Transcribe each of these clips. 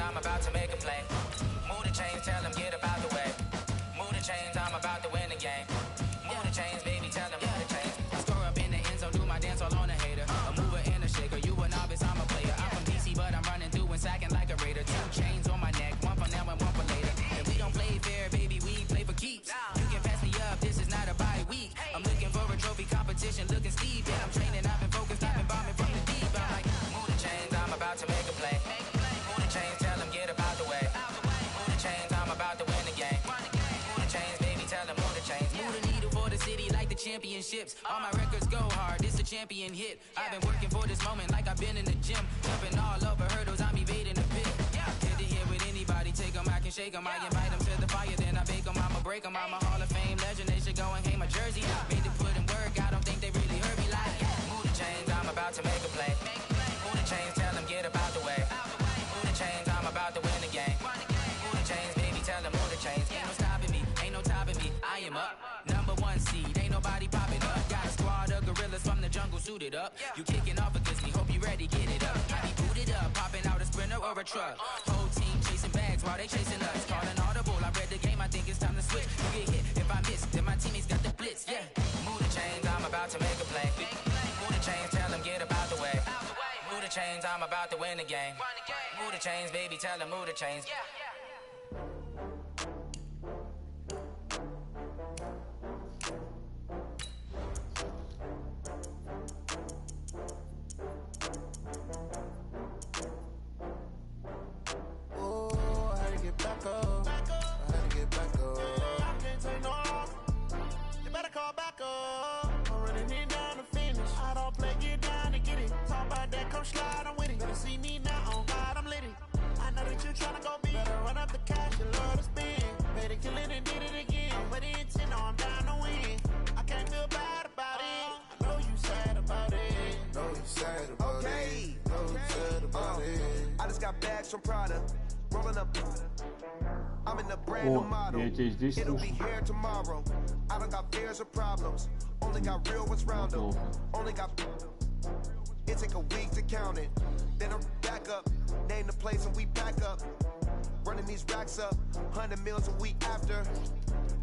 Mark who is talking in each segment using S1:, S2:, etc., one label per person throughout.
S1: I'm about to make a play. Move the chains, tell them get up out the way. Move the chains, I'm about to win the game. Move the chains, baby, tell them move the chains. I score up in the end zone, do my dance all on a hater. A mover and a shaker, you a novice, I'm a player. I'm from DC, but I'm running through and sacking like a raider. 2 chains on my neck, one for now and one for later. And we don't play fair, baby, we play for keeps. You can pass me up, this is not a bye week. I'm looking for a trophy competition, looking steep. And I'm training, I've been focused, I've been bombing from the deep. I'm like, move the chains, I'm about to make a play. Move the chains, tell them get up out the way. Move the chains, I'm about to win the game. Move the chains, baby, tell them move the chains. Move the needle for the city like the championships. All my records go hard, this a champion hit. I've been working for this moment like I've been in the gym. Jumping all over hurdles, I'm evading the pit. Hit the hit with anybody, take them, I can shake them. I invite them to the fire, then I bake them, I'ma break them. I'm a Hall of Fame legend, they should go and hang my jersey. Made to put in work, I don't think they really heard me like. Move the chains, I'm about to make a play. Move the chains, tell them get up out the way. Move the chains, I'm about to win the game. Move the chains, baby, tell them move the chains. Ain't no stopping me, ain't no topping me, I am up. #1 seed, ain't nobody popping up. Got a squad of gorillas from the jungle suited up. You kicking off against me, hope you ready, get it up. I be booted up, popping out a sprinter or a truck. Whole team chasing bags while they chasing us. Calling audible, I read the game, I think it's time to switch. You get hit, if I miss, then my teammates got the blitz, yeah. Move the chains, I'm about to make a play. Move the chains, tell them get up out the way. Move the chains, I'm about to win the game. Move the chains, baby, tell them move the chains.
S2: Slide, I'm with it. Better see me now, on God, I'm lit it. I know that you tryna go big. Better run up the cash, you love to spend. Made it, kill it, and did it again. But the intent, no, I'm down to win. I can't feel bad about it. I know you sad about it.
S3: Know you sad about it. Know you sad about it. I just got bags from Prada. Rolling up. I'm in the brand new model. It'll be here tomorrow. I don't got fears or problems. Only got real what's round them. Only got. It take a week to count it. Then I'm back up. Name the place and we back up. Running these racks up. 100 meals a week after.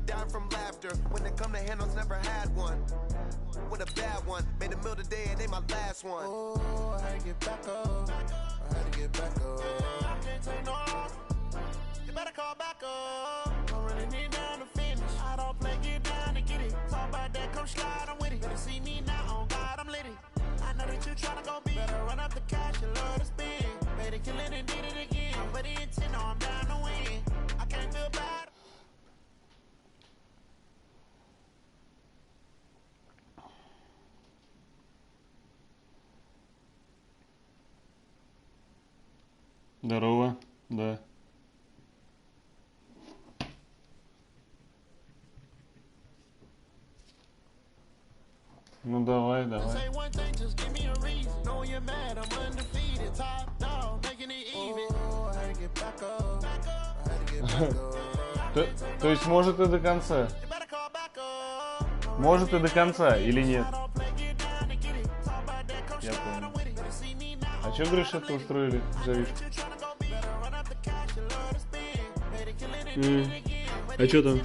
S3: Dying from laughter. When they come to handles, never had one. With a bad one. Made a meal today and they my last one.
S2: Oh, I had to get back up. I had to get back up. I can't take no loss. You better call back up. I'm running it down to finish. I don't play, get down to get it. Talk about that, come slide, I'm with it. Better see me now, on God, I'm lit it. I know that you tryna go big. Better run up the cash, you love to spend. Made it, kill it, and did it again. But the intent, no, I'm down to win. I can't feel bad.
S4: Здорово, да. Ну давай, давай. То есть может и до конца. Может и до конца, или нет? Я понял. А что, говоришь, это устроили завишку? А что там?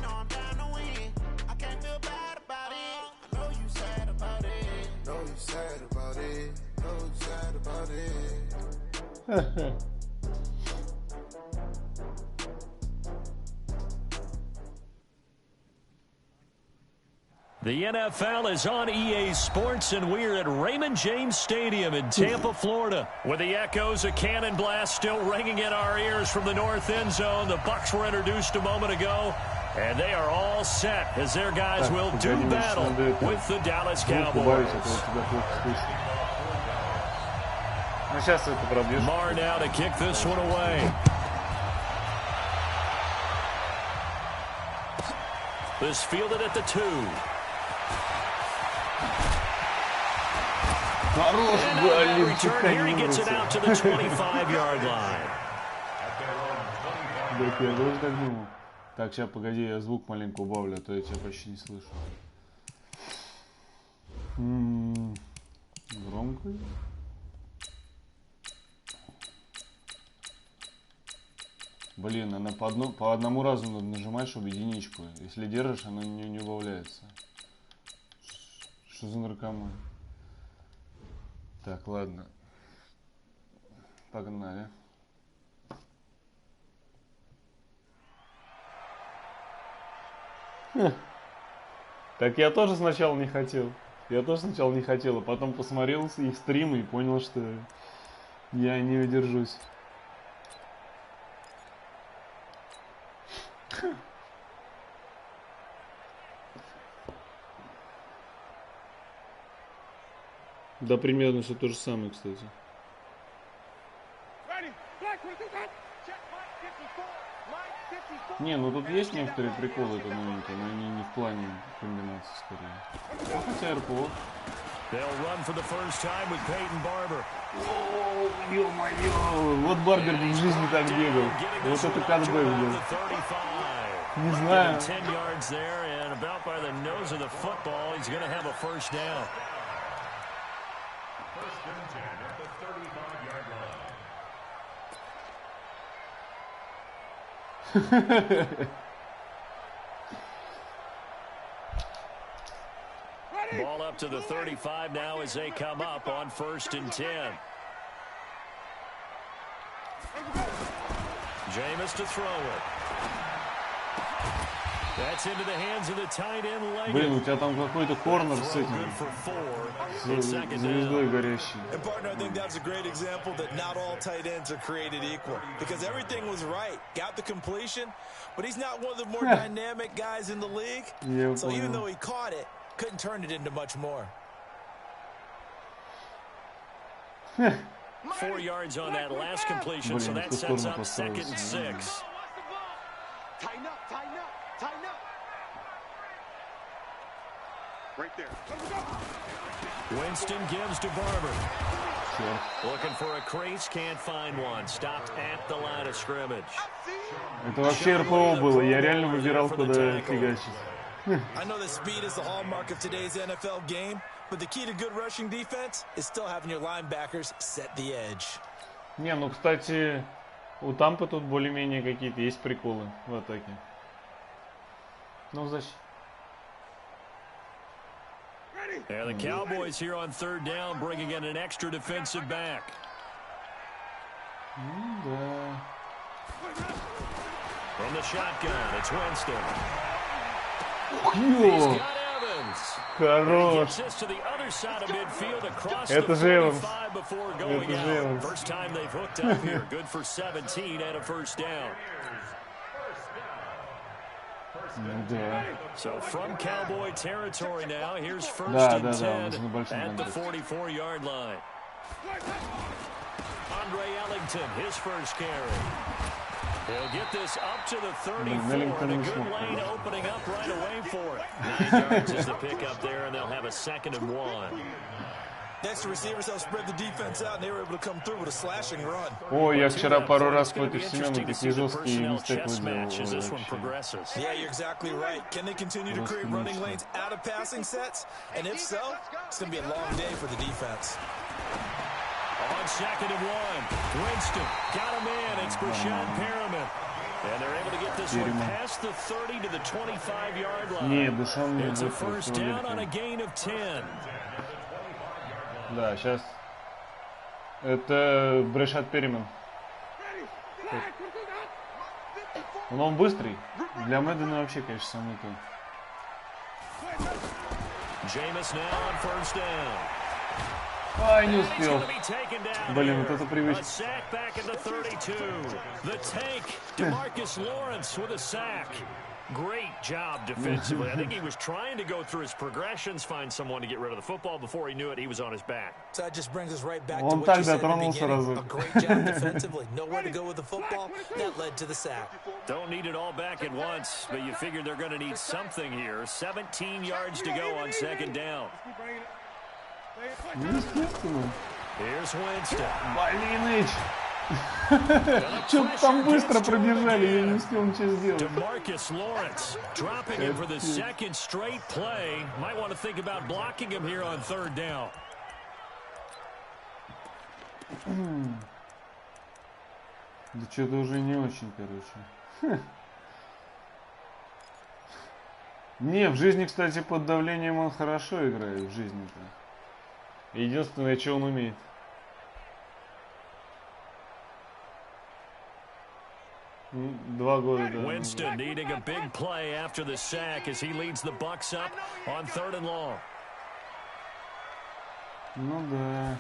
S5: The NFL is on EA Sports, and we're at Raymond James Stadium in Tampa, Florida, with the echoes of Cannon Blast still ringing in our ears from the north end zone. The Bucs were introduced a moment ago, and they are all set as their guys will do battle with the Dallas Cowboys. Marr now to kick this one away. This fielded at the 2. Here he gets it out to the 25-yard line.
S4: Так, сейчас, погоди, я звук маленько убавлю, а то я тебя почти не слышу. Громко. Блин, она по одному разу надо нажимать, чтобы единичку. Если держишь, она не убавляется. Что за наркоман? Так, ладно. Погнали. Так я тоже сначала не хотел. А потом посмотрел их стримы и понял, что я не удержусь. Да, примерно все то же самое, кстати. Не, ну тут есть некоторые приколы экономики, но они не в плане комбинации скорее. А хотя РПО. О, ё-моё, вот Барбер в жизни так бегал. Вот это катбэк был. Не знаю.
S5: Ball up to the 35 now as they come up on 1st and 10. Jameis to throw it. That's into the hands of the tight end leg.
S4: Блин, у тебя там какой-то корнер с этим. Звездой горящий.
S6: And partner, I think that's a great example that not all tight ends are created equal. Because everything was right. Got the completion, but he's not one of the more dynamic guys in the league. So even though he caught it, couldn't turn it into much more.
S5: 4 yards on that last completion, so that sets up 2nd and 6.
S7: Tighten up. Right there.
S5: Winston gives to Barber. Looking for a crease, can't find one. Stopped at the line of scrimmage.
S4: Это вообще РПО было, я реально выбирал, куда фигачить.
S6: I know that speed is the hallmark of today's NFL game, but the key to good rushing defense is still having your linebackers set the edge.
S4: Не, ну, кстати, у Тампы тут более-менее какие-то есть приколы в атаке. Ну, защита.
S5: And the Cowboys here on 3rd down, bringing in an extra defensive back. From the shotgun, it's Winston. He's got Evans.
S4: Хорош. Это же Эванс. Это же Эванс.
S5: First time they've hooked up here. Good for 17 and a 1st down.
S4: Да.
S5: So from Cowboy territory now, here's 1st and 10 at the 44-yard line. Andre Ellington, his first carry. He'll get this up to the 34, and a good lane opening up right away for it. 9 yards is the pickup there, and they'll have a 2nd and 1.
S6: Next, the receivers helped spread the defense out, and they were able to come through with a slashing run.
S4: О, я вчера пару раз против Семена такие жесткие мистеки
S6: делал. Yeah, you're exactly right. Can they continue to create running lanes out of passing sets? And if so, it's going to be a long day for the defense.
S5: On 2nd and 1, Winston got him in. It's Brashad Perriman. And they're able to get this one past the 30 to the 25-yard line. It's a 1st down on a gain of 10.
S4: Да, сейчас. Это Брашад Перримен. Но он быстрый. Для Мэддена вообще, конечно, самый то.
S5: Jameis now on 1st down.
S4: Ай, не успел. Блин, вот это привычка.
S5: Great job defensively. I think he was trying to go through his progressions, find someone to get rid of the football. Before he knew it, he was on his back.
S6: So that just brings us right back to what you said in the beginning. A great job defensively. Nowhere to go with the football. That led to the sack.
S5: Don't need it all back at once, but you figure they're going to need something here. 17 yards to go on 2nd down. Here's Winston.
S4: Блин, что-то там быстро пробежали, я не успел ничего сделать.
S5: DeMarcus Lawrence dropping him for the 2nd straight play. Might want to think about blocking him here on 3rd down.
S4: Да что-то уже не очень, короче. Не, в жизни, кстати, под давлением он хорошо играет, в жизни-то. Единственное, что он умеет. Два года, да.
S5: Winston needing a big play after the sack as he leads the Bucs up on 3rd and long.
S4: Ну да.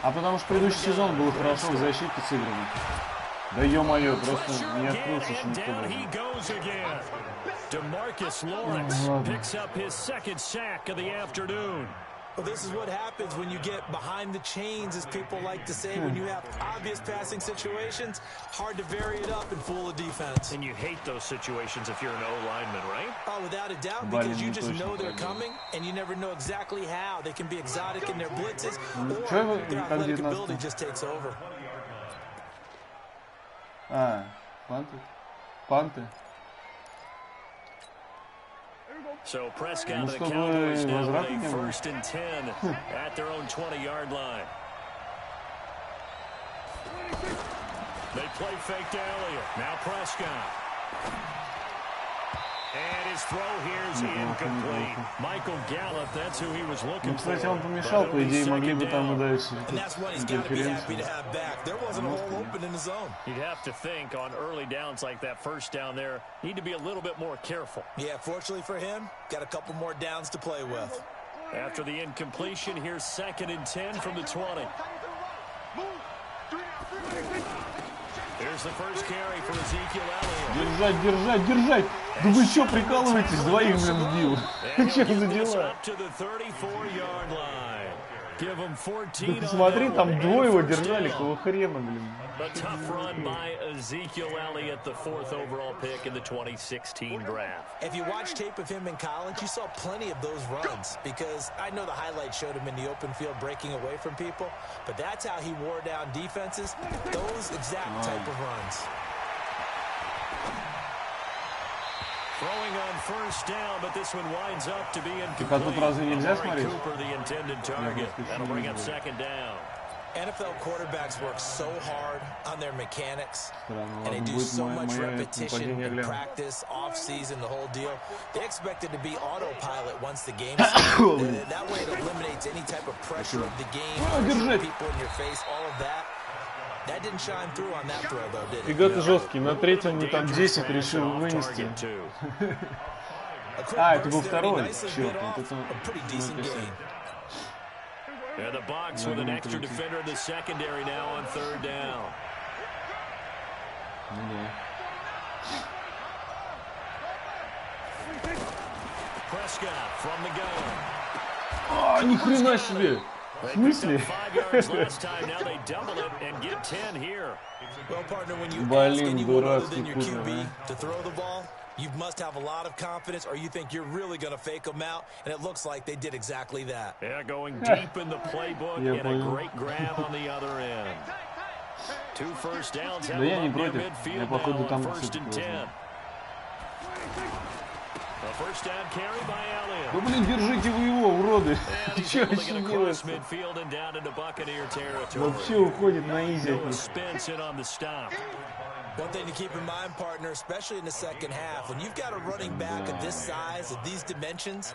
S4: А потому что предыдущий сезон был хорошо в защите сыграно. Да ё-моё, просто не открылся никто.
S5: DeMarcus Lawrence picks up his second sack of the afternoon.
S6: Well, this is what happens when you get behind the chains, as people like to say. When you have obvious passing situations, hard to vary it up and fool a defense.
S5: And you hate those situations if you're an O-lineman, right?
S6: Oh, without a doubt, because you just know they're coming, and you never know exactly how. They can be exotic in their blitzes, or their athletic ability just takes over.
S4: Панты.
S5: So Prescott and the Cowboys now with a 1st and 10 at their own 20-yard line. They play fake to Elliott. Now Prescott. And his throw here is incomplete. Michael Gallup, that's who he was looking for.
S4: Кстати, он помешал, по идее, могли бы там и дальше.
S6: And that's what he's got to be happy to have back. There wasn't a hole open in the zone.
S5: You'd have to think on early downs like that first down there, need to be a little bit more careful.
S6: Yeah, fortunately for him, got a couple more downs to play with.
S5: After the incompletion, here's 2nd and 10 from the 20. Here's the first carry for Ezekiel Elliott.
S4: Держать! Да вы что, прикалываетесь? Двоих, блин, сбил. Что за дела? Ты посмотри, там двое его держали, какого хрена, блин.
S5: A tough run by Ezekiel Elliott, the 4th overall pick in the 2016 draft.
S6: If you watch tape of him in college, you saw plenty of those runs, because I know the highlights showed him in the open field breaking away from people, but that's how he wore down defenses, those exact type of runs.
S5: Throwing on 1st down, but this one winds up to be incomplete. Cooper, the intended target. That'll bring up 2nd down.
S6: NFL quarterbacks work so hard on their mechanics, and they do so much repetition in practice, off-season, the whole deal. They expect it to be autopilot once the game starts. That way it eliminates any type of pressure of the game, people in your face, all of that. That didn't shine through on that throw, though, did it?
S4: Фига ты жесткий, на 3-м не там 10 решил вынести. Это был второй. Черт, вот это...
S5: And the Bucs with an extra defender in the secondary now on 3rd down. Prescott from the gun.
S4: Ни хрена себе! В смысле? Блин, дурацкий кузов,
S6: You must have a lot of confidence, or you think you're really going to fake them out, and it looks like they did exactly that.
S5: Yeah, going deep in the playbook and a great grab on the other end. 2 first downs have near midfield now on 1st and 10. A first down carry by Elliott.
S4: Да блин, держите вы его, уроды. Че вообще делается? Вообще уходит на изи от них.
S6: One thing to keep in mind, partner, especially in the second half, when you've got a running back of this size, of these dimensions,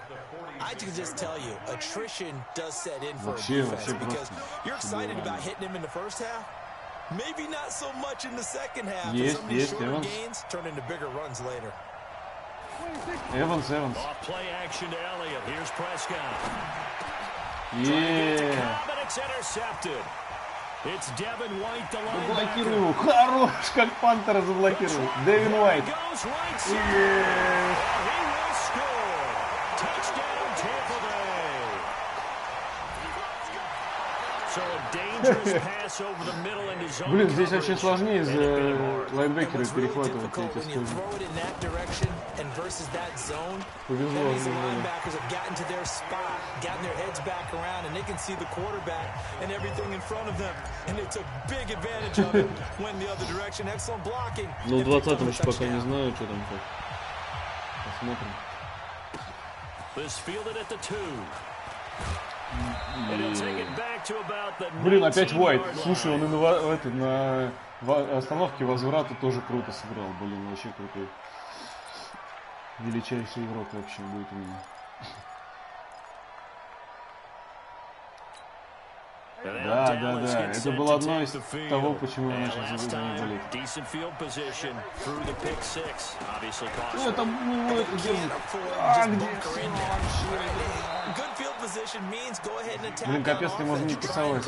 S6: I can just tell you, attrition does set in for a defense, because you're excited about hitting him in the first half. Maybe not so much in the second half. Some of these shorter gains turn into bigger runs later.
S4: Evans.
S5: Off play action to Elliott. Here's Prescott.
S4: Yeah.
S5: It's intercepted. It's Devin White, the
S4: Заблокируй его. Хорош, как Пантера заблокировал. Дэвин Уайт. Блин, здесь вообще сложнее из лайнбекера перехватывать эти скорости. Повезло. Ну, в 20-м еще пока не знаю, что там как. Посмотрим. Блин, опять Уайт. Слушай, он и на остановке возврата тоже круто сыграл. Блин, вообще крутой. Величайший игрок вообще будет у меня. Да. Это было одно из того, почему я начал за него болеть. Ну, это его это держит. Блин, капец, ты можно не пасовать.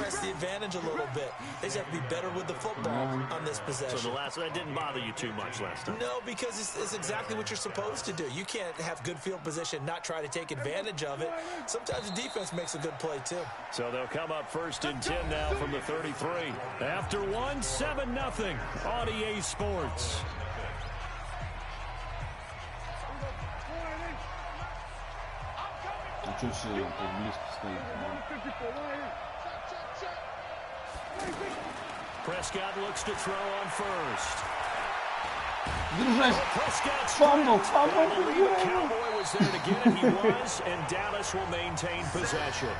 S5: First and 10 now from the 33. After 1, 7-0 on EA Sports.
S4: А что все так близко стоит?
S5: Prescott looks to throw on first.
S4: Держась! Фамбл!
S5: Cowboy was there to get it. He was, and Dallas will maintain possession.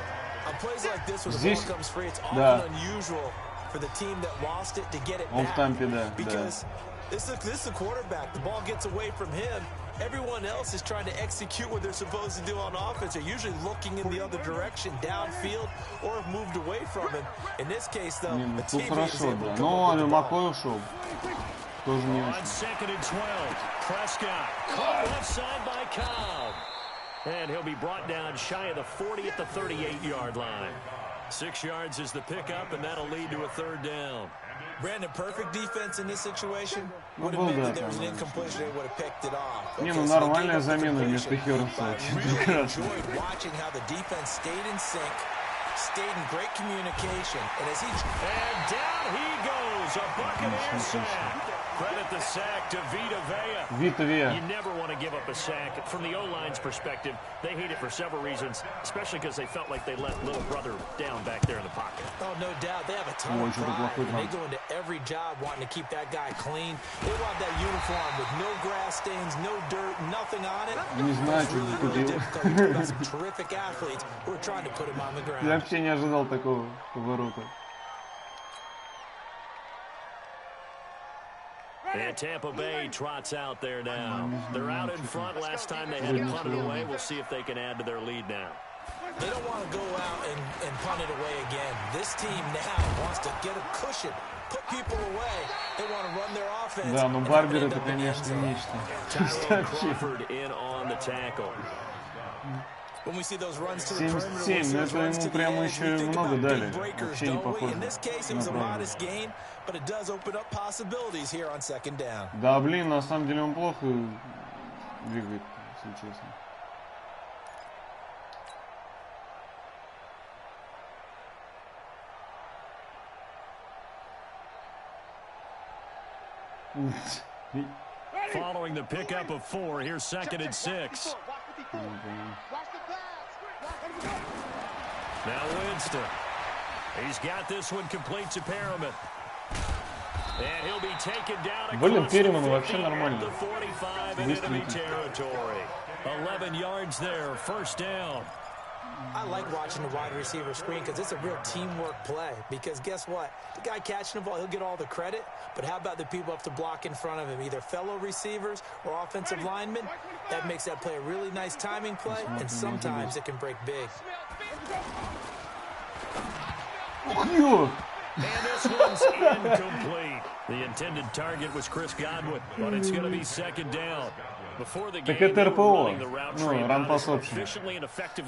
S6: On plays like this, when the ball comes free, it's often unusual for the team that lost it to get it back. Because this is the quarterback. The ball gets away from him. Everyone else is trying to execute what they're supposed to do on offense. They're usually looking in the other direction, downfield, or have moved away from him. In this case, though, the teammate is able to come up with the ball.
S5: On second and 12, Prescott caught left side by Cobb. And he'll be brought down shy of the 40 at the 38-yard line. 6 yards is the pickup, and that'll lead to a third down.
S6: Brandon, perfect defense in this situation. Would have meant that there was an incompletion, they would have picked it off.
S4: Не, ну нормальная замена вместо Хёрнса.
S6: Really enjoyed watching how the defense stayed in sync, stayed in great communication, and as
S5: and down he goes, a Buccaneer sack. Credit the sack to Vita Vea. You never want to give up a sack. From the O-line's perspective, they hate it for several reasons, especially because they felt like they let little brother down back there in the pocket.
S6: Oh, no doubt. They have a ton of pride, and they go into every job wanting to keep that guy clean. They want that uniform with no grass stains, no dirt, nothing on it. It's really difficult. You've got some terrific athletes who are trying to put him on the ground.
S4: Я вообще не ожидал такого поворота.
S5: And Tampa Bay trots out there now. They're out in front. Last time they had to punt it away. We'll see if they can add to their lead now.
S6: They don't want to go out and punt it away again. This team now wants to get a cushion, put people away. They want to run their offense.
S4: Да, но Барбер это, конечно, нечто.
S5: Crawford in on the tackle.
S4: 77, это ему прямо еще много дали. Вообще не похоже на правду. Да, блин, на самом деле он плохо двигает, если честно.
S5: Following the pickup of 4, here's second and 6. Now Winston. He's got this one complete to Perriman. And he'll be taken down across the 45 in enemy territory. 11 yards there, first down.
S6: I like watching the wide receiver screen because it's a real teamwork play. Because guess what? The guy catching the ball, he'll get all the credit. But how about the people up to block in front of him, either fellow receivers or offensive linemen? That makes that play a really nice timing play, and sometimes it can break big.
S5: And this one's incomplete. The intended target was Chris Godwin, but it's going to be second down.
S4: Так это РПО, ну, ран-пас опшн.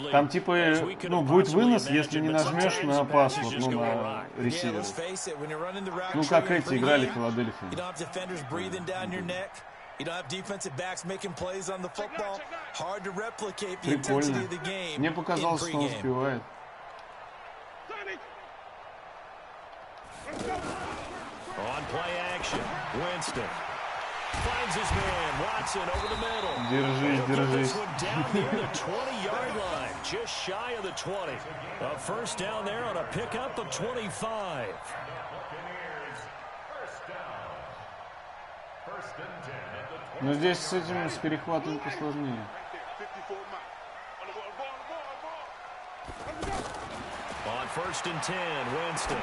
S4: Там типа, ну, будет вынос, если не нажмешь на пас, вот, ну, на ресивер. Ну, как эти играли в Филадельфии. Прикольно. Мне показалось, что он успевает.
S5: On play action, Winston finds his man, Watson over the middle.
S4: Держись.
S5: Down near the 20-yard line, just shy of the 20. A first down there on a pickup of 25.
S4: Но здесь с этим, с перехватом посложнее.
S5: first and 10. Winston.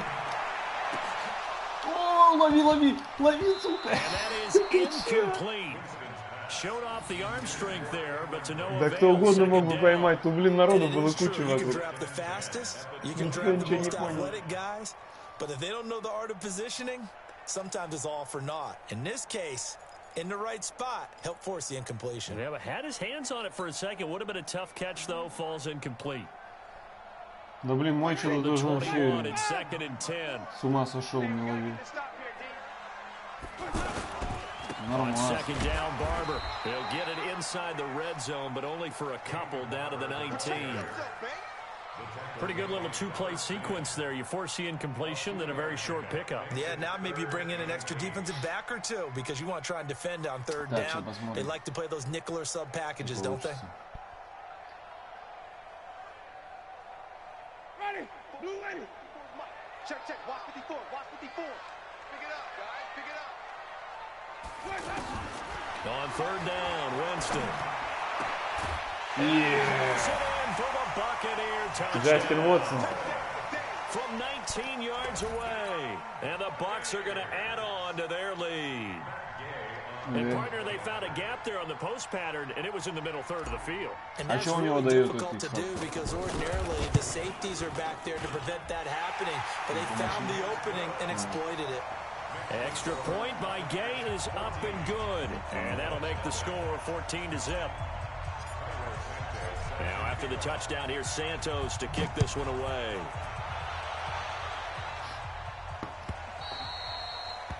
S4: О, лови, сука.
S5: And that is incomplete. Showed off the arm strength there, but to no avail.
S4: Да кто угодно мог бы поймать, то, блин, народу было куча вокруг.
S6: Никто ничего не понял. But if they don't know the art of positioning, sometimes it's all for naught. In this case, in the right spot, help force the incompletion.
S5: Yeah, but had his hands on it for a second. Would have been a tough catch, though. Falls incomplete.
S4: Да, блин, мой человек даже вообще с ума сошел, не ловил. Нормально.
S5: Second down, Barber. He'll get it inside the red zone, but only for a couple down to the 19. Pretty good little two-play sequence there. You force the incompletion, then a very short pickup.
S6: Yeah, now maybe you bring in an extra defensive back or two because you want to try and defend on third down. They like to play those nickel or sub packages, don't they?
S7: Ready, blue ready. Check, watch 54, watch 54. Pick it up, guys, pick it up.
S5: On third down, Winston.
S4: Джастин Уотсон.
S5: From 19 yards away, and the Bucs are going to add on to their lead. And partner, they found a gap there on the post pattern, and it was in the middle third of the field.
S6: And that's really difficult to do because ordinarily the safeties are back there to prevent that happening, but they found the opening and exploited it.
S5: Extra point by Gay is up and good, and that'll make the score 14-0. Now after the touchdown, here's Santos to kick this one away.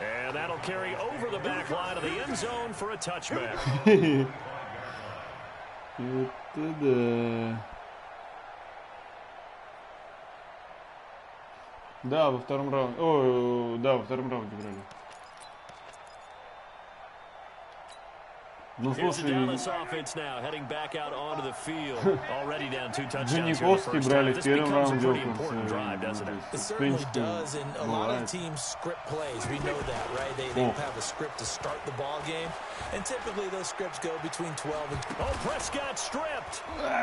S5: And that'll carry over the back line of the end zone for a touchback.
S4: Да, во втором раунде. О, да, во втором раунде играли. Ну, слушай, Джаниковский брали в первом раунде в принципе, бывает.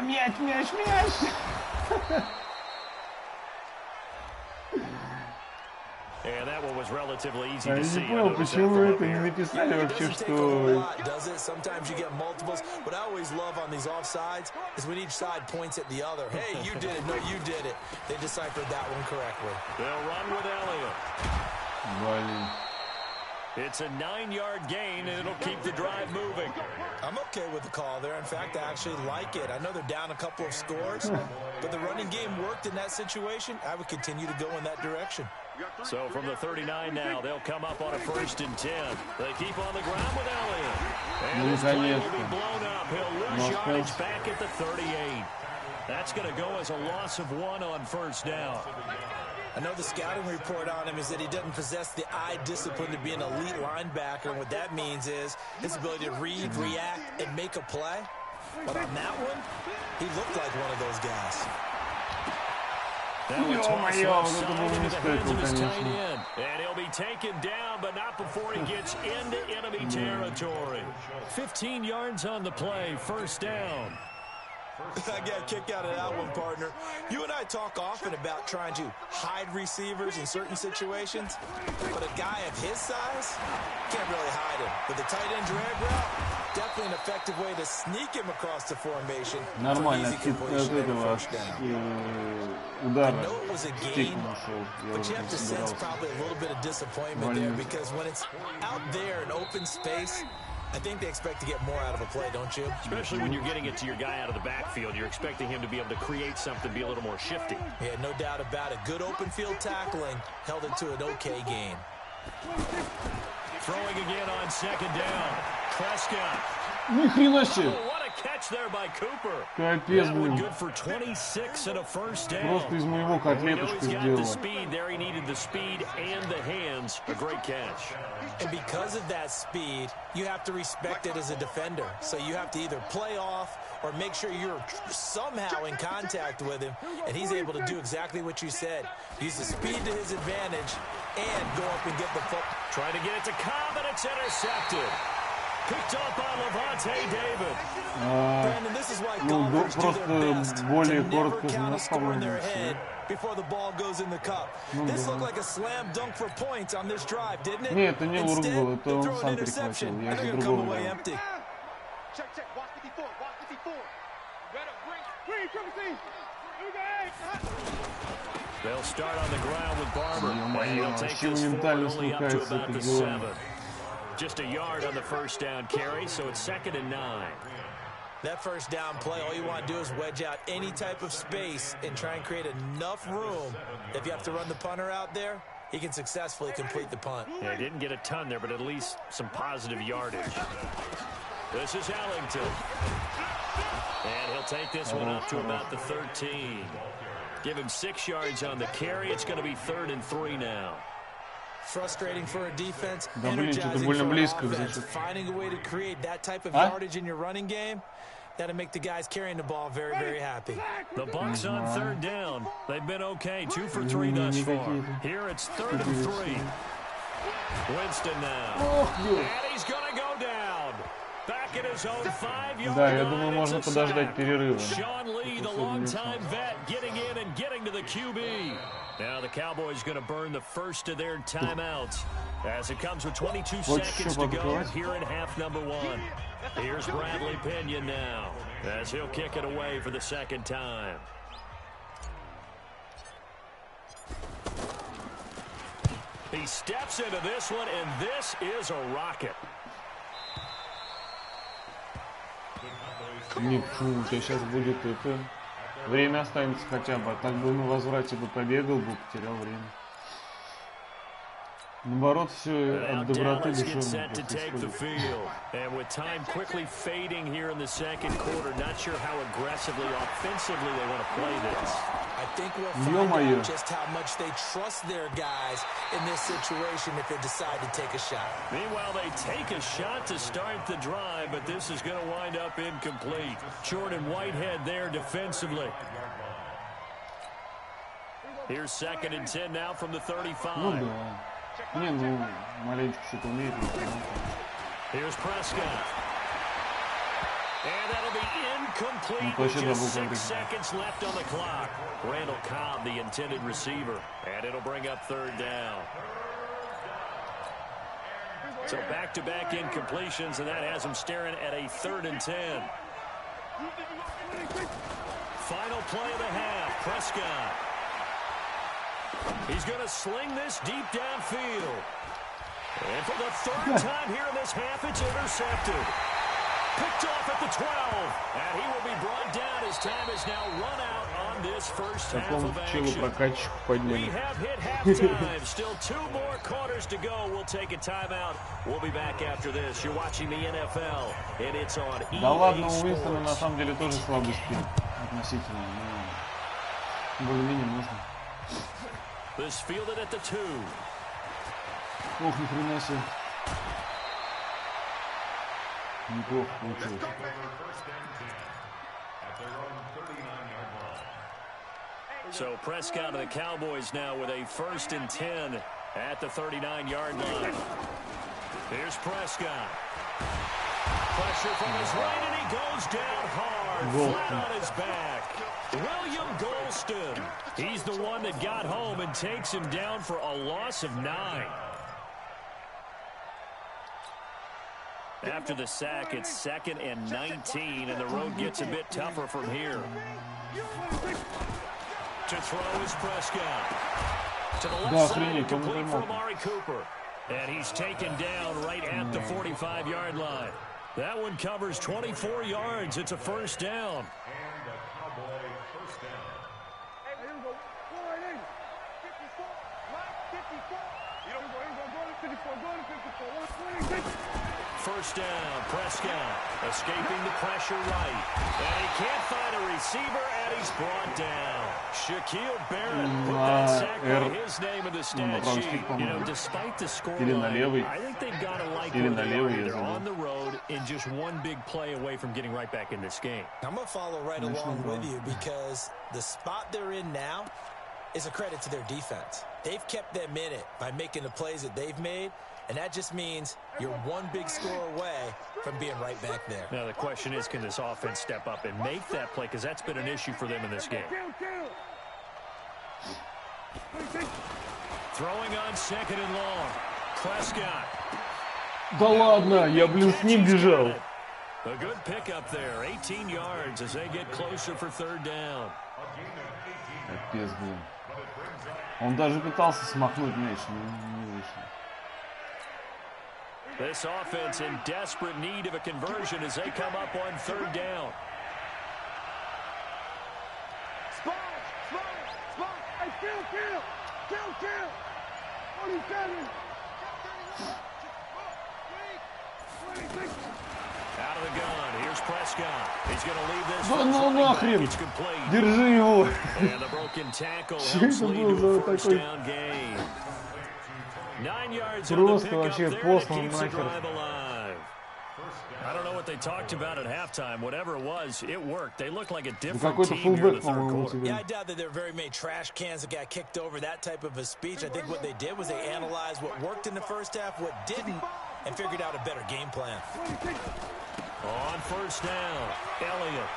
S4: Мяч!
S5: And that one was relatively easy
S4: to see. Я не понял, почему это не написали вообще, что...
S6: Sometimes you get multiples, but I always love on these offsides is when each side points at the other. Hey, you did it. No, you did it. They deciphered that one correctly.
S5: They'll run with Elliott.
S4: Блин.
S5: It's a 9-yard gain, and it'll keep the drive moving.
S6: I'm okay with the call there. In fact, I actually like it. I know they're down a couple of scores, but the running game worked in that situation. I would continue to go in that direction.
S5: So from the 39 now, they'll come up on a 1st and 10. They keep on the ground with Elliott. And this play will be blown up. He'll lose yardage back at the 38. That's going to go as a loss of 1 on 1st down.
S6: I know the scouting report on him is that he doesn't possess the eye discipline to be an elite linebacker. And what that means is his ability to read, react, and make a play. But on that one, he looked like one of those guys.
S5: And he'll be taken down, but not before he gets into enemy territory. 15 yards on the play, 1st down.
S6: I got a kick out of that one, partner. You and I talk often about trying to hide receivers in certain situations, but a guy of his size can't really hide him. With the tight end drag route, definitely an effective way to sneak him across the formation.
S4: Нормально, от этого удара.
S6: I know it was a gain, but you have to sense probably a little bit of disappointment there because when it's out there in open space, I think they expect to get more out of a play, don't you?
S5: Especially when you're getting it to your guy out of the backfield. You're expecting him to be able to create something, be a little more shifty.
S6: Yeah, no doubt about it. Good open field tackling held it to an okay gain.
S5: Throwing again on 2nd down. Prescott.
S4: Ни хрена себе.
S5: What a catch there by Cooper.
S4: Капец, блин.
S5: Good for 26 and a 1st down.
S4: Просто из моего котлетушку сделал.
S5: The speed there, he needed the speed and the hands. A great catch.
S6: And because of that speed, you have to respect it as a defender. So you have to either play off or make sure you're somehow in contact with him, and he's able to do exactly what you said. Use the speed to his advantage and go up and get the football.
S5: Trying to get it to Cobb, and it's intercepted. Picked up by Levante David.
S6: Brandon, this is why golfers do their best to never count a score in their head before the ball goes in the cup. This looked like a slam dunk for points on this drive, didn't it?
S4: Нет, это не урок был, это
S6: Instead,
S4: он
S6: throw an
S4: сам перехватил.
S6: interception,
S4: Я
S6: and
S4: же
S6: they're gonna come
S4: другого
S6: away
S4: дал.
S6: empty.
S7: Check, check. Watch 54. Watch 54. Better bring triple C.
S5: They'll start on the ground with Barber. And he'll take
S4: Чего
S5: this
S4: ментально
S5: forward only up to
S4: смыкается
S5: about the
S4: эти дела?
S5: 7. Just a yard on the first down carry, so it's 2nd and 9.
S6: That first down play, all you want to do is wedge out any type of space and try and create enough room. If you have to run the punter out there, he can successfully complete the punt.
S5: Yeah, he didn't get a ton there, but at least some positive yardage. This is Ellington. And he'll take this one up to about the 13. Give him 6 yards on the carry. It's going to be 3rd and 3 now.
S6: Frustrating for a defense,
S4: Да блин, что-то
S6: energizing
S4: больно
S6: for an
S4: близко к
S6: offense.
S4: защите.
S6: Finding a way to create that type of yardage in your running game, that'll make the guys carrying the ball very, very happy.
S5: The Bucs on 3rd down. They've been okay, 2 for 3 thus far. Here it's 3rd and 3. Winston now. And he's going to go down. Back at his own 5-yard
S4: Да, я
S5: line.
S4: думаю, можно подождать перерыва.
S5: Sean Lee, the longtime vet, getting in and getting to the QB. Now the Cowboys going to burn the first of their timeouts as it comes with 22 seconds to go here in half number 1. Here's Bradley Pinion now as he'll kick it away for the 2nd time. He steps into this one, and this is a rocket.
S4: Нет, у тебя сейчас будет это... Время останется хотя бы, а так бы на возврате бы побегал бы, потерял время. Наоборот, все от доброты душевной происходит.
S5: And with time quickly fading here in the 2nd quarter, not sure how aggressively, offensively they want to play this.
S6: I think we'll find out just how much they trust their guys in this situation if they decide to take a shot.
S5: Meanwhile, they take a shot to start the drive, but this is going to wind up incomplete. Jordan Whitehead there defensively. Here's 2nd and 10 now from the 35.
S4: Ну да. Не, ну, маленечко что-то умеет.
S5: Here's Prescott. And that'll be incomplete with just 6 seconds left on the clock. Randall Cobb, the intended receiver. And it'll bring up 3rd down. So back-to-back incompletions, and that has him staring at a 3rd and 10. Final play of the half. Prescott. He's going to sling this deep downfield. And for the 3rd time here in this half, it's intercepted. Picked off at the 12. And he will be brought down as time is now run out on this first half of action. We have hit halftime. Still 2 more quarters to go. We'll take a timeout. We'll be back after this. You're watching the NFL, and it's on EA
S4: Да ладно, у Уинстона
S5: Sports.
S4: на самом деле тоже слабый спин относительно, но более-менее можно.
S5: This fielded at the 2.
S4: Ох, ни хрена себе. Неплохо получилось.
S5: So Prescott of the Cowboys now with a 1st and 10 at the 39-yard line. Here's Prescott. Pressure from his right, and he goes down hard, flat on his back. William Golston. He's the one that got home and takes him down for a loss of 9. After the sack, it's 2nd and 19, and the road gets a bit tougher from here. To throw is Prescott. To the left side, incomplete for Amari Cooper. And he's taken down right at the 45-yard line. That one covers 24 yards. It's a 1st down. First down, Prescott escaping the pressure right. And he can't find a receiver, and he's brought down. Shaquille Barrett put that sack by his name in the stat sheet. You know, despite the scoreline, I think they've got to like where they are. They're on the road and just one big play away from getting right back in this game.
S6: I'm going to follow right along with you because the spot they're in now is a credit to their defense. They've kept them in it by making the plays that they've made, and that just means you're one big score away from being right back there.
S5: Now the question is, can this offense step up and make that play? Because that's been an issue for them in this game.
S4: Да ладно, я, блин, с ним бежал. Капец, блин. Он даже пытался смахнуть мяч, но не вышло.
S5: This offense in desperate need of a conversion as they come up on third down.
S7: Spot! Hey, kill! 47!
S5: Out of the gun. Here's Prescott. He's going to leave this.
S4: Да ну нахрен! Держи его!
S5: And the broken tackle helps lead to a first down gain. 9 yards on the pickup there that keeps the drive alive. I don't know what they talked about at halftime. Whatever it was, it worked. They look like a different team here in the third quarter.
S6: Yeah, I doubt that there are very many trash cans that got kicked over, that type of a speech. I think what they did was they analyzed what worked in the first half, what didn't, and figured out a better game plan.
S5: On first down, Elliott.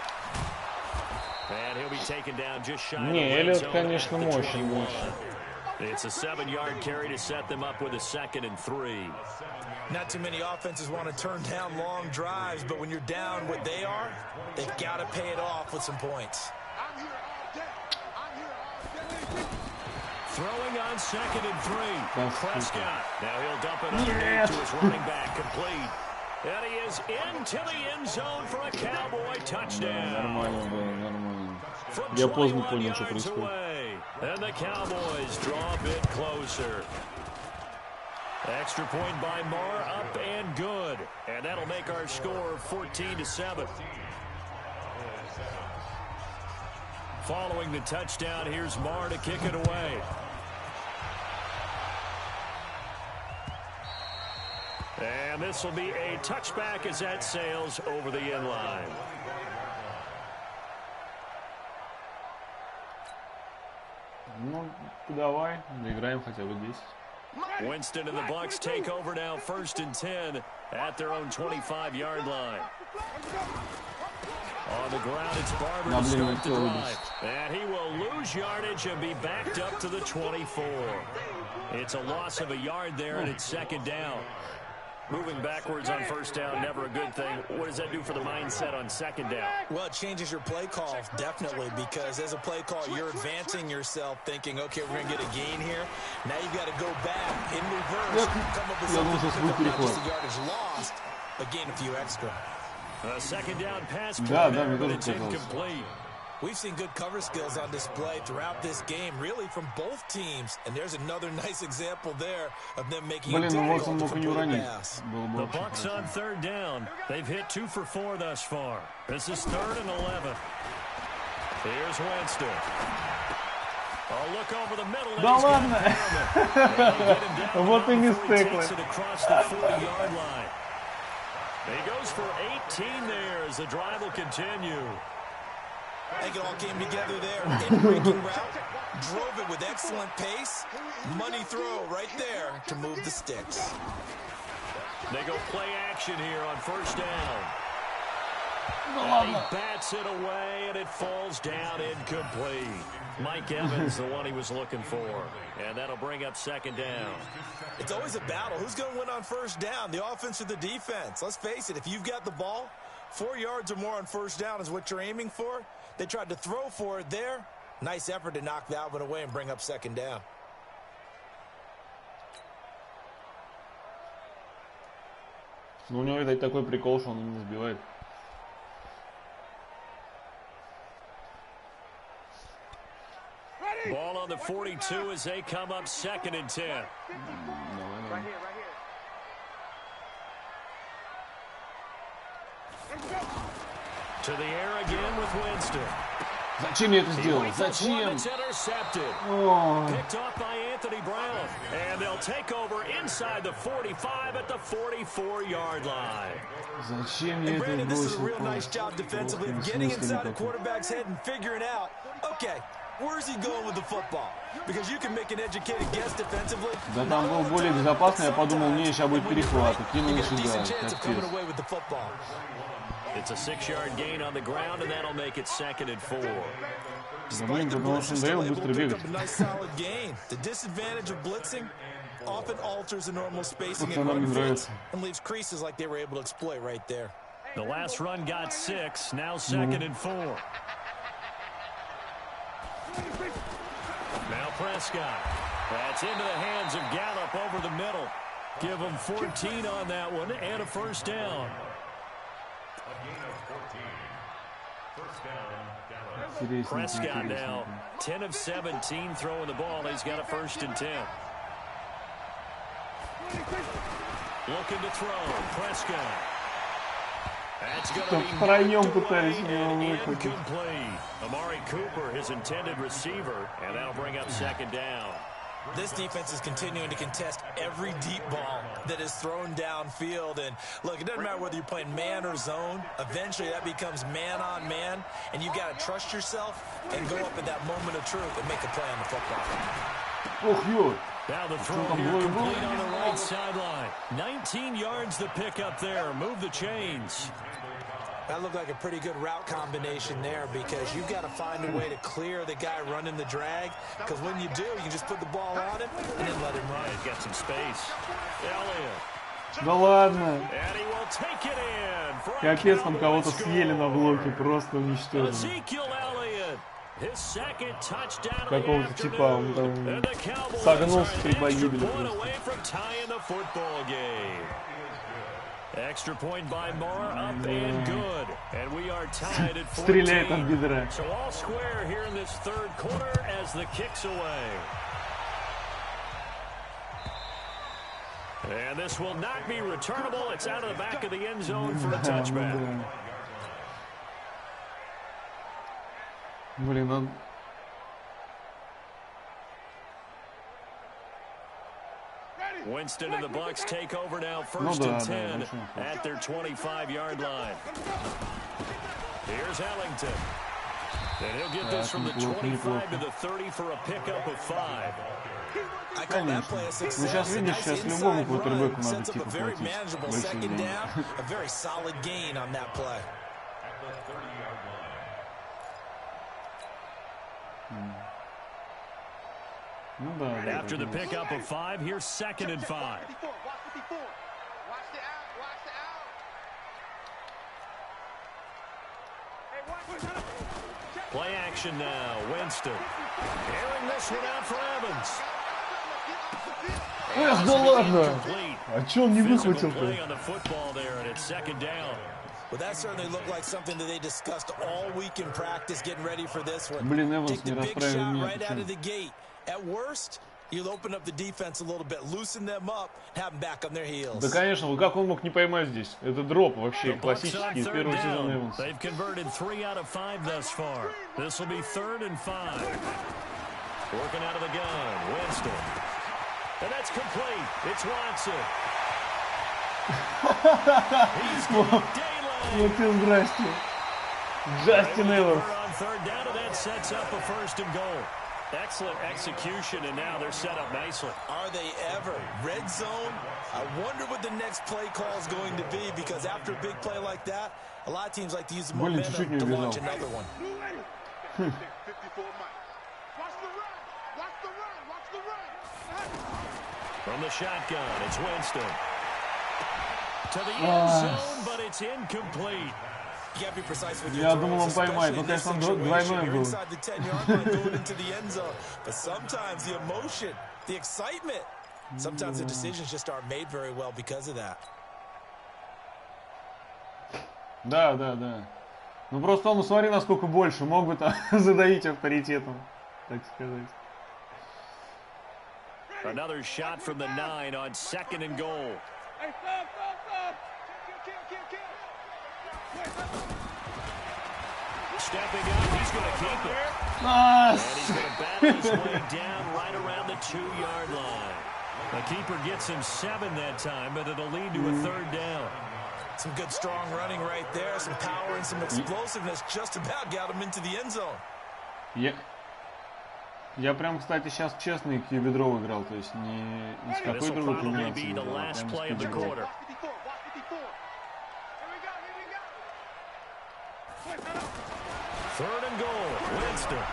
S5: And he'll be taken down just shy of the red zone.
S4: конечно, мощный.
S5: It's a 7-yard carry to set them up with a 2nd and 3.
S6: Not too many offenses want to turn down long drives, but when you're down what they are, they've got to pay it off with some points.
S5: Throwing on 2nd and 3. Prescott. Now he'll dump it underneath to his running back, complete. And he is into the end zone for a Cowboy touchdown.
S4: Нормально было, нормально. Я поздно понял, что происходит.
S5: And the Cowboys draw a bit closer. Extra point by Marr, up and good. And that'll make our score 14-7. Following the touchdown, here's Marr to kick it away. And this will be a touchback as that sails over the end line.
S4: Ну, давай, доиграем хотя бы 10.
S5: Winston and the Bucs take over now, 1st and 10 at their own 25-yard line. On the ground, it's Barber to start the drive. And he will lose yardage and be backed up to the 24. It's a loss of a yard there, and it's 2nd down. Moving backwards on 1st down, never a good thing. What does that do for the mindset on 2nd down?
S6: Well, it changes your play call, definitely, because as a play call, you're advancing yourself, thinking, okay, we're going to get a gain here. Now you've got to go back in reverse, come up with something to pick up not just the yardage lost, but gain a few extra.
S5: A 2nd down pass play there, but it's incomplete.
S6: We've seen good cover skills on display throughout this game, really from both teams. And there's another nice example there of them making it difficult to complete a pass.
S5: The Bucs on 3rd down. They've hit 2 for 4 thus far. This is 3rd and 11. Here's Winston. A look over the middle.
S4: Да ладно! Вот и не стыкли.
S5: Across the 40-yard line. He goes for 18 there as the drive will continue.
S6: I think it all came together there. In breaking route, drove it with excellent pace. Money throw right there to move the sticks.
S5: They go play action here on 1st down. And he bats it away, and it falls down incomplete. Mike Evans, the one he was looking for. And that'll bring up 2nd down.
S6: It's always a battle. Who's going to win on 1st down, the offense or the defense? Let's face it, if you've got the ball, 4 yards or more on 1st down is what you're aiming for. They tried to throw for it there. Nice effort to knock that one away and bring up 2nd down.
S4: Ну, у него, видать, такой прикол, что он не сбивает.
S5: Ball on the 42 as they come up 2nd and 10.
S7: Right here.
S5: To the air again with Winston.
S4: Зачем я это сделал? Зачем?
S5: Picked off by Anthony Brown. And they'll take over inside the 45 at the 44-yard line.
S4: Зачем я это
S6: This is a real nice job defensively of getting inside the quarterback's head and figuring out, okay, where's he going with the football? Because you can make an educated guess defensively.
S4: Да там был более безопасно, я подумал, не, сейчас будет перехват. Кинул сюда,
S5: It's a 6-yard gain on the ground, and that'll make it 2nd and 4.
S6: Despite the blitz, he's still able to pick up a nice solid gain. The disadvantage of blitzing often alters the normal spacing and run fields and leaves creases like they were able to exploit right there.
S5: The last run got 6, now 2nd and 4. Now Prescott. That's into the hands of Gallup over the middle. Give him 14 on that one and a first down. Prescott now 10 of 17 throwing the ball. He's got a 1st and 10. Looking to throw. Prescott. That's going to be incomplete. Amari Cooper, his intended receiver, and that'll bring up 2nd down.
S6: This defense is continuing to contest every deep ball that is thrown downfield. And look, it doesn't matter whether you're playing man or zone. Eventually, that becomes man on man. And you got to trust yourself and go up at that moment of truth and make a play on the football.
S5: Now the throw here complete on the right sideline. 19 yards the pick up there. Move the chains.
S6: That looked like a pretty good route combination there because you've got to find a way to clear the guy running the drag. Because when you do, you can just put the ball on him and then let him run.
S5: He's got some space. Elliott.
S4: Да ладно.
S5: And he will take it in.
S4: Капец, там кого-то съели на блоке, просто уничтожили.
S5: Ezekiel Elliott. His second touchdown.
S4: Какого-то типа, он там согнулся при погибели.
S5: Extra point by Moore, up and good. And we are tied at 14.
S4: Стреляет от бедра.
S5: So all square here in this 3rd quarter as the kick's away. And this will not be returnable. It's out of the back of the end zone for a touchback.
S4: Блин, он...
S5: Winston and the Bucks take over now, 1st and 10 at their 25-yard line. Here's Ellington. And he'll get this from the 25 to the 30 for a pickup of 5.
S4: Конечно. Ну, сейчас видишь, сейчас любому квотербеку надо типа платить большие деньги. Ну да, да.
S5: After the pickup of 5, here's 2nd and 5. Play action now. Winston. Airing this one out for Evans.
S4: Эх, да ладно! А чё он не выхватил-то?
S6: Well, that certainly looked like something that they discussed all week in practice, getting ready for this one.
S4: Блин, Эванс
S6: Take
S4: не
S6: the big
S4: расправил
S6: shot
S4: меня.
S6: right out of the gate. At worst, you'll open up the defense a little bit, loosen them up, have them back on their heels.
S4: Да, конечно, вот как он мог не поймать здесь? Это дроп вообще классический из первого сезона Эванса.
S5: They've converted 3 out of 5 thus far. This will be 3rd and 5. Working out of the gun, Winston. And that's complete. It's Watson. He's got daylight.
S4: Вот и здрасте. Джастин Эванс.
S5: On 3rd down, and that sets up a 1st and goal. Excellent execution, and now they're set up nicely.
S6: Are they ever? Red zone? I wonder what the next play call is going to be, because after a big play like that, a lot of teams like to use the momentum to launch another one.
S5: From the shotgun, it's Winston. To the end zone, but it's incomplete.
S4: Я думал, он поймает, но, конечно, он двойной был.
S6: But sometimes the emotion, the excitement, sometimes the decisions just aren't made very well because of that.
S4: Да, да, да. Ну просто он, смотри, насколько больше, мог бы там задавить авторитетом, так сказать.
S5: Another shot from the 9 on 2nd and goal. Stepping up, he's going to keep it. And he's going to battle his way down right around the 2-yard line. The keeper gets him 7 that time, but it'll lead to a 3rd down.
S6: Some good strong running right there, some power and some explosiveness just about got him into the end zone.
S4: Я прям, кстати, сейчас честный кьюбедров играл, то есть не с какой другой комбинацией играл, а прям с кьюбедров.
S5: Third and goal, Winston.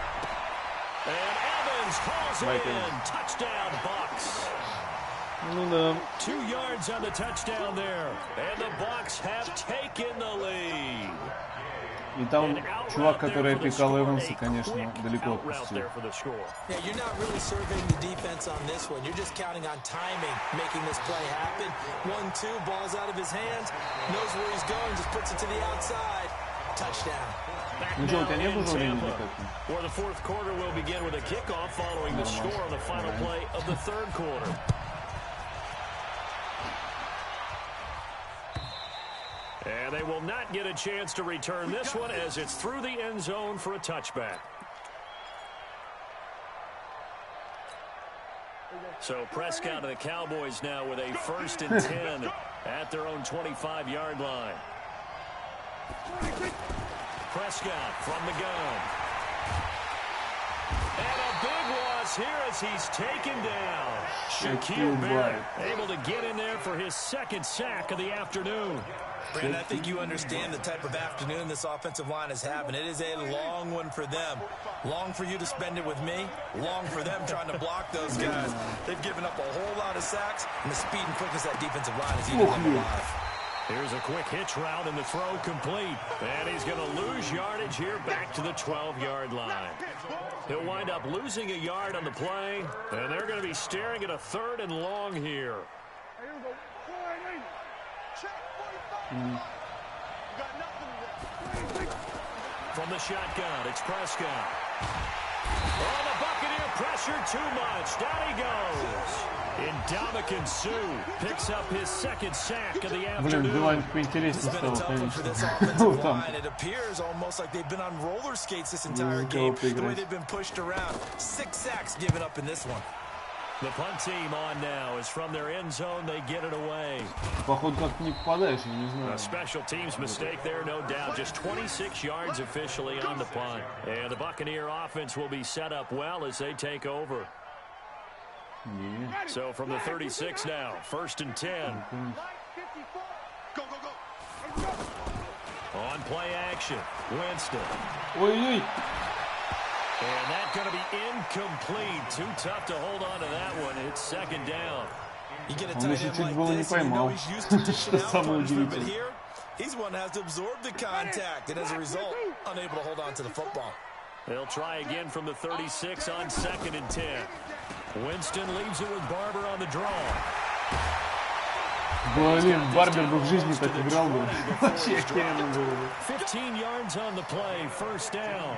S5: Evans hauls it in. Touchdown, Bucks.
S4: Ну да.
S5: 2 yards on the touchdown there. And the Bucks have taken the lead.
S4: И там чувак, который опекал Эванса, конечно, далеко отпустил.
S6: Yeah, you're not really surveying the defense on this one. You're just counting on timing, making this play happen. 1-2, ball's out of his hands, knows where he's going, just puts it to the outside. Touchdown.
S4: Ну что, у тебя нет уже времени никакого?
S5: Where the fourth quarter will begin with a kickoff following the score on the final play of the third quarter. And they will not get a chance to return this one as it's through the end zone for a touchback. So Prescott and the Cowboys now with a 1st and 10 at their own 25-yard line. Prescott from the gun. And a big loss here as he's taken down. Shaquille Barrett able to get in there for his 2nd sack of the afternoon.
S6: Brandon, I think you understand the type of afternoon this offensive line is having. It is a long one for them. Long for you to spend it with me. Long for them trying to block those guys. They've given up a whole lot of sacks, and the speed and quickness of that defensive line is eating them alive.
S5: Here's a quick hitch route, and the throw complete. And he's going to lose yardage here back to the 12-yard line. He'll wind up losing a yard on the play, and they're going to be staring at a 3rd and long here. From the shotgun, it's Prescott. Oh, the Buccaneer pressure too much. Down he goes. Ndamukong Suh picks up his 2nd sack of the afternoon.
S4: Блин, Билайн поинтереснее стало, конечно.
S6: It appears almost like they've been on roller skates this entire game. The way they've been pushed around. 6 sacks given up in this one.
S5: The punt team on now is from their end zone. They get it away.
S4: Походу, как не попадаешь, я не знаю.
S5: A special teams mistake there, no doubt. Just 26 yards officially on the punt. And the Buccaneer offense will be set up well as they take over.
S4: Yeah.
S5: So from the 36 now, 1st and 10. On play action, Winston.
S4: Ой-ой.
S5: And that's going to be incomplete. Too tough to hold on to that one. It's 2nd down.
S6: You get a tight end like this, and you know he's used to dishing out punishment, but here, he's one that has to absorb the contact, and as a result, unable to hold on to the football.
S5: They'll try again from the 36 on 2nd and 10. Winston leaves it with Barber on the draw.
S4: Блин, Барбер бы в жизни так играл бы. Вообще охеренно было бы.
S5: 15 yards on the play, 1st down.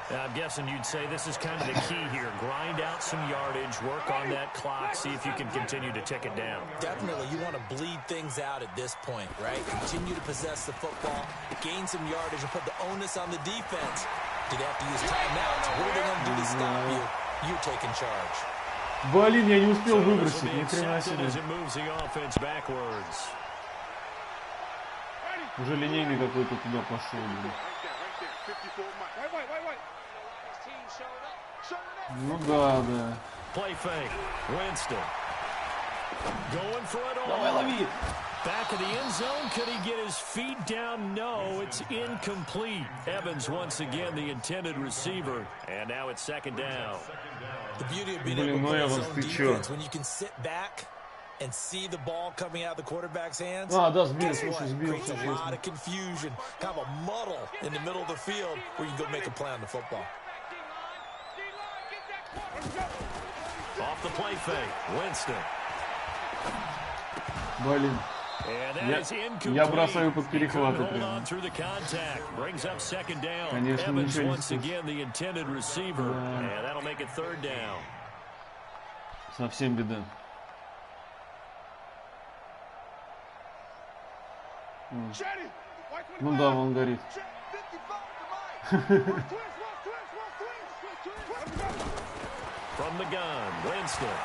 S5: I'm guessing you'd say this is kind of the key here. Grind out some yardage, work on that clock, see if you can continue to tick it down.
S6: Definitely, you want to bleed things out at this point, right? Continue to possess the football, gain some yardage, and put the onus on the defense. Do they have to use timeouts? What are they going to do to stop you? You're taking charge.
S4: Блин, я не успел выбросить, ни хрена себе. Уже линейный какой-то туда пошел, блин. Ну да, да. Давай, лови!
S5: Back of the end zone. Could he get his feet down? No, it's incomplete. Evans once again the intended receiver. And now it's 2nd down.
S6: The beauty of being able to play zone defense when you can sit back and see the ball coming out of the quarterback's hands.
S4: Да, сбил, слушай, сбил.
S6: Creates a lot of confusion, kind of a muddle in the middle of the field where you can go make a play on the football.
S5: Off the play fake, Winston.
S4: Блин. Я бросаю под перехваты прямо. Конечно, ничего не совсем беда. Ну да, он горит.
S5: From the gun, Winston.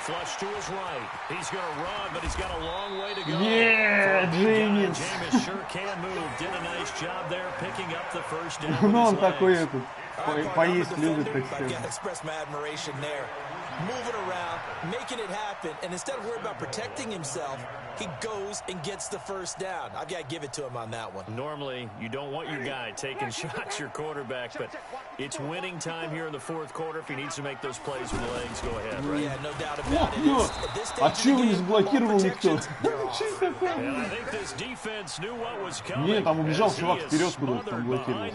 S5: Flush to his right. He's going to run, but he's got a long way to go.
S4: Yeah, James.
S5: James sure can move. Did a nice job there picking up the 1st down.
S4: Ну, он такой этот, поесть любит, так сказать.
S6: Express my admiration there. moving around, making it happen, and instead of worrying about protecting himself, he goes and gets the first down. I've got to give it to him on that one.
S5: Normally, you don't want your guy taking shots, your quarterback, but it's winning time here in the fourth quarter. If he needs to make those plays with the legs, go ahead, right?
S6: Yeah, no doubt about it.
S4: А чего не заблокировал никто?
S5: And I think this defense knew what was coming.
S4: Не, там убежал чувак вперед, куда-то там блокировал.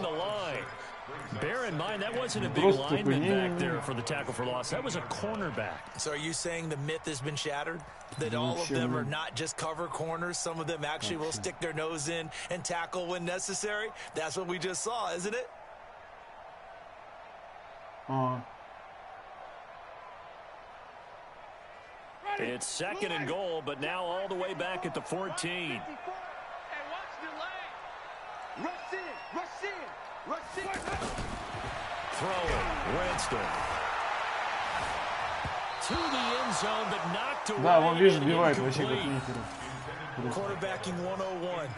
S5: Bear in mind, that wasn't a big lineman back there for the tackle for loss. That was a cornerback.
S6: So are you saying the myth has been shattered? That all of them are not just cover corners? Some of them actually will stick their nose in and tackle when necessary? That's what we just saw, isn't it?
S5: It's second and goal, but now all the way back at the 14. Throw, Winston. To the end zone, but knocked away.
S4: Да, он, видишь, сбивает вообще как нихера.
S6: Quarterbacking 101.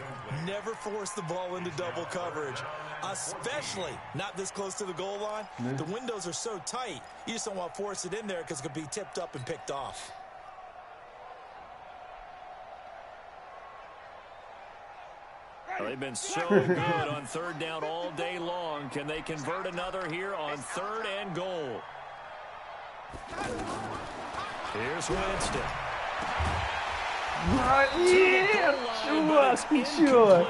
S6: Never force the ball into double coverage, especially not this close to the goal line. The windows are so tight, you just don't want to force it in there because it could be tipped up and picked off.
S5: They've been so good on third down all day long. Can they convert another here on third and goal? Here's Winston.
S4: Нет, чувак, ты чё?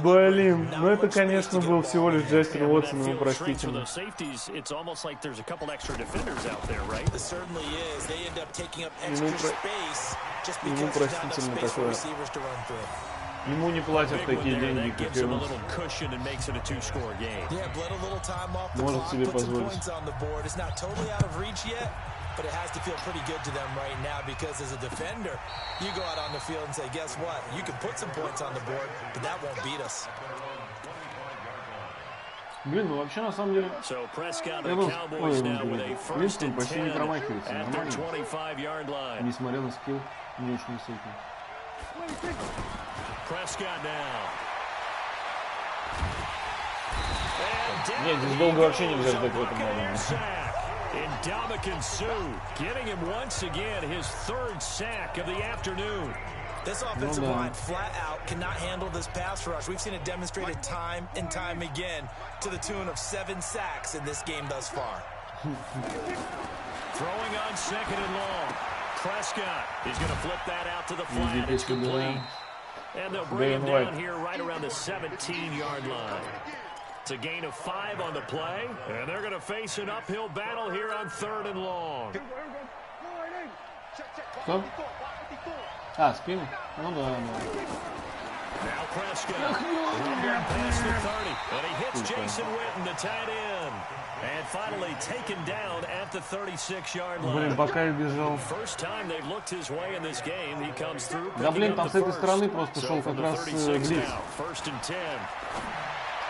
S4: Блин, ну это, конечно, был всего лишь Джастин Уотсон, ему простительно. Ему простительно такое. Ему не платят такие деньги, как и он. Может себе позволить.
S6: But it has to feel pretty good to them right now because as a defender, you go out on the field and say, guess what? You can put some points on the board, but that won't beat us.
S4: Блин, ну вообще на самом деле, Winston почти не промахивается, нормально. Несмотря на скилл, не очень высокий. Нет, здесь долго вообще нельзя ждать в этом моменте.
S5: And Dominican Sue getting him once again his third sack of the afternoon.
S6: This offensive line flat out cannot handle this pass rush. We've seen it demonstrated time and time again to the tune of 7 sacks in this game thus far.
S5: Throwing on second and long. Prescott is going to flip that out to the flat. It's complete. And they'll bring him down here right around the 17-yard line. It's a gain of 5 on the play, and they're going to face an uphill battle here on third and long.
S4: Что? А, спину? Ну да,
S5: Now Prescott, running past the 30, and he hits Jason Witten, the tight end. And finally taken down at the 36-yard line.
S4: Блин, пока я бежал.
S5: First time they've looked his way in this game, he comes through.
S4: Да блин, там с этой стороны просто шел как раз блиц.
S5: First and 10.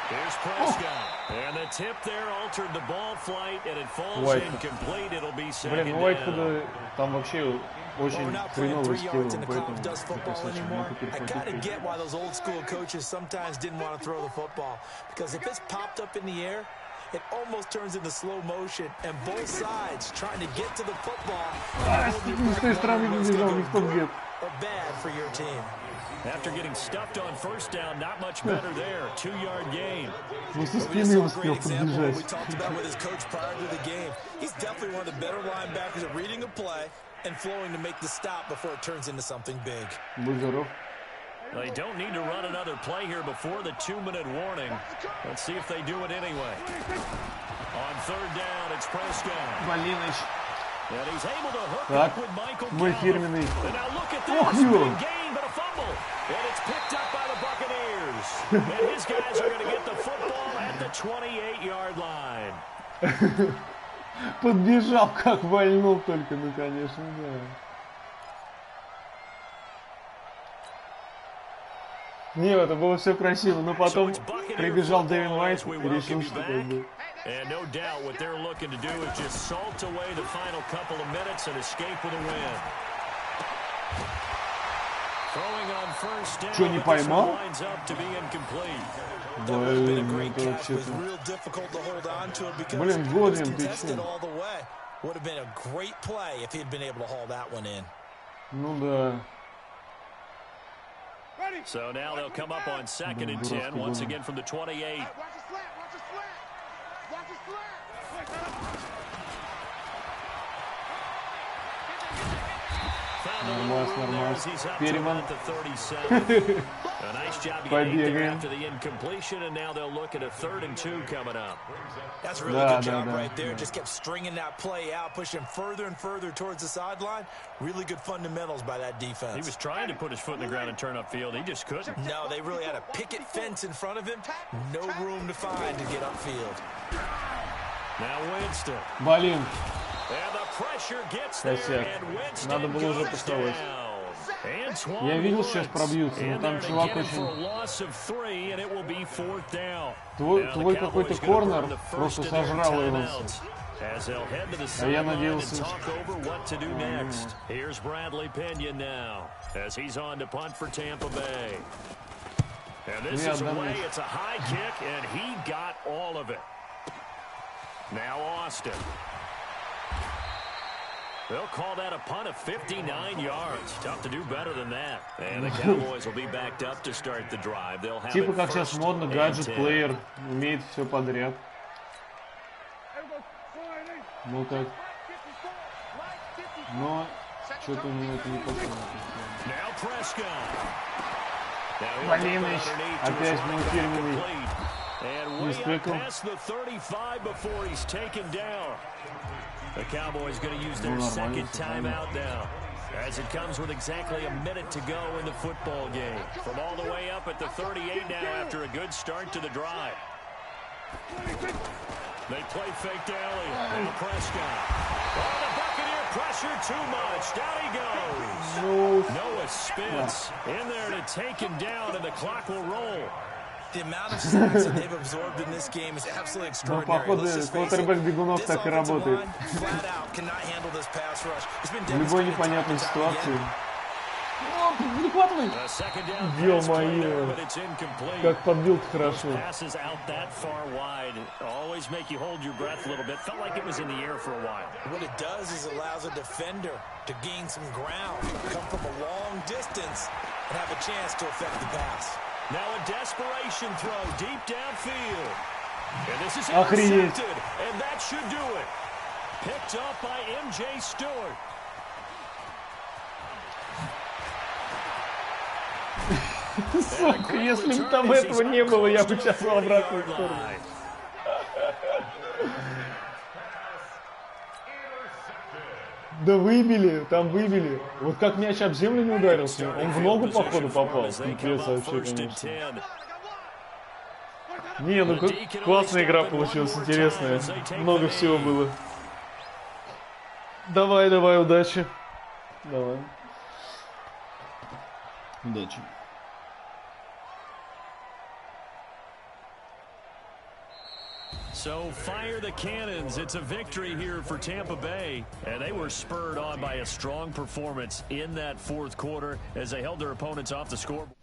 S5: Here's Prescott, and the tip there altered the ball flight, and it falls incomplete. It'll be second down.
S4: Блин, ну Уайтфуда там вообще очень хреновый скилл, поэтому
S6: I gotta get why those old school coaches sometimes didn't want to throw the football, because if it's popped up in the air, it almost turns into slow motion, and both sides trying to get to the football are bad for your team.
S5: After getting stuffed on first down, not much better there. 2-yard gain.
S6: We talked about with his coach prior to the game. He's definitely one of the better linebackers at reading a play and flowing to make the stop before it turns into something big.
S5: They don't need to run another play here before the 2-minute warning. Let's see if they do it anyway. On third down, it's Prescott. And he's able to hook up with Michael Gallup. And now look at this. Big gain, but a fumble. And it's picked up by the Buccaneers. And his guys are going to get the football at the 28-yard line.
S4: Подбежал, как вальнул только, ну, конечно, да. Не, это было все красиво, но потом прибежал Дэвин Уайт и решил, что как бы...
S5: And no doubt what they're looking to do is just salt away the final couple of minutes and escape with a win.
S4: Что, не поймал? Блин, это вообще-то... Блин, Годвин, ты че? Ну да.
S5: So now they'll come up on 2nd and 10 once again from the 28.
S4: Нормально. Переман. Побегаем.
S6: That's really good job right there. Just kept stringing that play out, pushing further and further towards the sideline. Really good fundamentals by that defense.
S5: He was trying to put his foot in the ground and turn upfield. He just couldn't.
S6: No, they really had a picket fence in front of him. No room to find to get upfield.
S5: Now Winston.
S4: Блин.
S5: And the pressure gets there, and Winston
S4: Надо было уже
S5: goes
S4: поставить.
S5: down.
S4: Я видел, сейчас пробьются, но там чувак очень... Твой какой-то корнер просто сожрал его. А я надеялся,
S5: Here's Bradley Pinion now, as he's on to punt for Tampa Bay. And this is away. It's a high kick, and he got all of it. Now Austin. They'll call that a punt of 59 yards. Tough to do better than that. And the Cowboys will be backed up to start the drive. They'll have
S4: типа как сейчас модно, гаджет-плеер, умеет все подряд. Ну так. Но что-то мне это не пошло. Малиныч, опять неуфирменный. Не стыкал.
S5: The Cowboys going to use their second timeout now, as it comes with exactly a minute to go in the football game. From all the way up at the 38 now after a good start to the drive. They play fake to Elliott. And Prescott. Oh, the Buccaneer pressure too much. Down he goes. Noah Spence in there to take him down, and the clock will roll.
S6: The amount of sacks that they've absorbed in this game is absolutely extraordinary.
S4: Квотербек бегунов так и работает. В любой непонятной ситуации. О, перехватывай! Ё-моё! Как подбил-то хорошо.
S6: What it does is allows a defender to gain some ground, come from a long distance, and have a chance to affect the pass.
S5: Now a desperation throw deep downfield. And this is intercepted, and that should do it. Picked up by MJ Stewart.
S4: Сука, если бы там этого не было, я бы сейчас в обратную сторону. Да выбили, там выбили. Вот как мяч об землю не ударился, он в ногу, походу, попал. Пипец вообще, конечно. Не, ну классная игра получилась, интересная. Много всего было. Давай, давай, удачи. Давай. Удачи.
S5: So fire the cannons. It's a victory here for Tampa Bay. And they were spurred on by a strong performance in that fourth quarter as they held their opponents off the scoreboard.